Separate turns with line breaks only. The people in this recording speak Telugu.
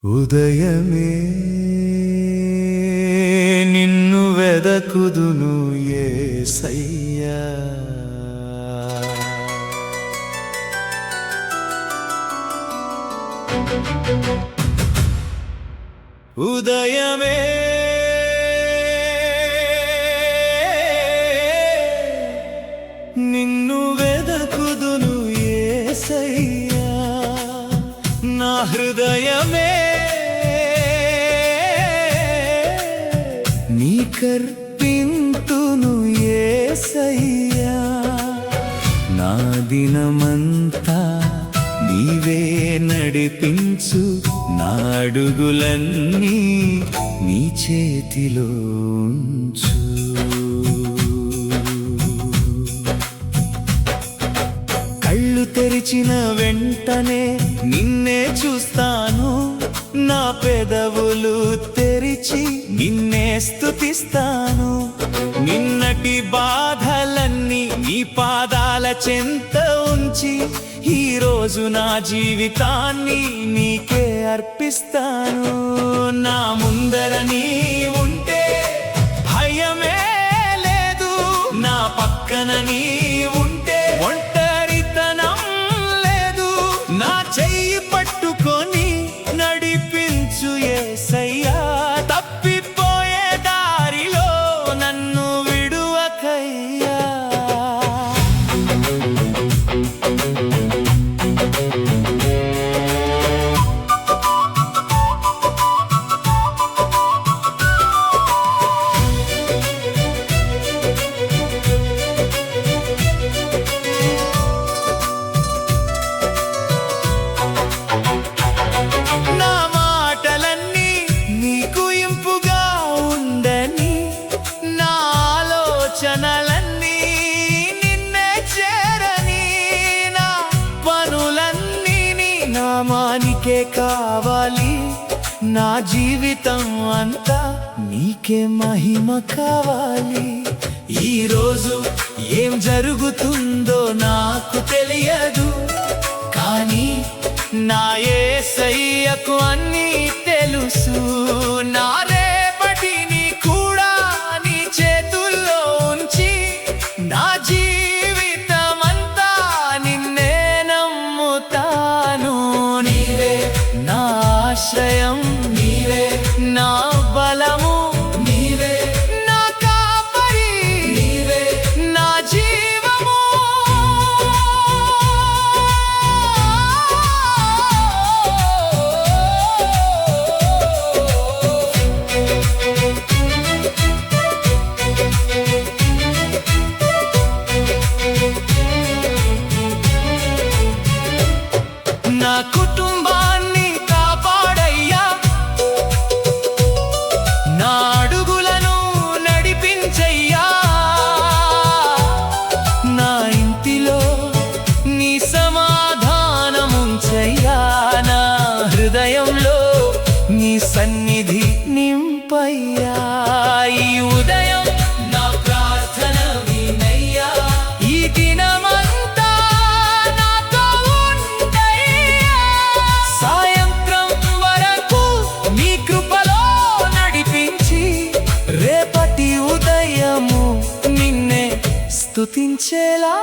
ఉదయమే నిన్ను వెదకుదును యేసయ్యా. ఉదయమే నిన్ను వెదకుదును యేసయ్యా. నా హృదయమే నీకర్పింతును యేసయ్యా. నా దినమంతా నీవే నడిపించు, నా అడుగులన్నీ నీ చేతిలో ఉంచు. కళ్ళు తెరిచిన వెంటనే నిన్నే చూస్తాను, నా పెదవులు తెరిచి నిన్నే స్తుతిస్తాను. నిన్నటి బాధలన్నీ నీ పాదాల చెంత ఉంచి ఈరోజు నా జీవితాన్ని నీకే అర్పిస్తాను. నా ముందర నీ ఉంటే భయమే లేదు, నా పక్కన నీ ఉంటే ఒంటరితనం లేదు. నా చెయ్యి పట్టుకొని నడిపించు యేసయ్యా, తప్పిపోయే దారిలో నన్ను విడువకయ్యా. ఆలోచనలన్నీ నిన్నే చేరని, నా పనులన్నీ నీ నామానికే కావాలి. నా జీవితం అంతా నీకే మహిమ కావాలి. ఈరోజు ఏం జరుగుతుందో నాకు తెలియదు, కానీ నా యేసయ్యకు అన్నీ తెలుసు. నా రేపటిని కూడా నీ చేతుల్లో ఉంచి నా జీవితమంతా నిన్నే నమ్ముతాను. నీవే నా ఆశ్రయం, నీవే నా బలము, నీవే నా కాపరి, నీవే నా జీవము. నా కుటుంబాన్ని కాపాడయ్యా, నా అడుగులను నడిపించయ్యా. నా ఇంటిలో నీ సమాధానముంచయ్యా, నా హృదయంలో నీ సన్నిధి నింపయ్యా. ఈ ఉదయం నా ప్రార్థన వినయ్యా, ఈ దినమంతా నాతో ఉండయ్యా. సాయంత్రం వరకు నీ కృపలో నడిపించి రేపటి ఉదయము నిన్నే స్తుతించేలా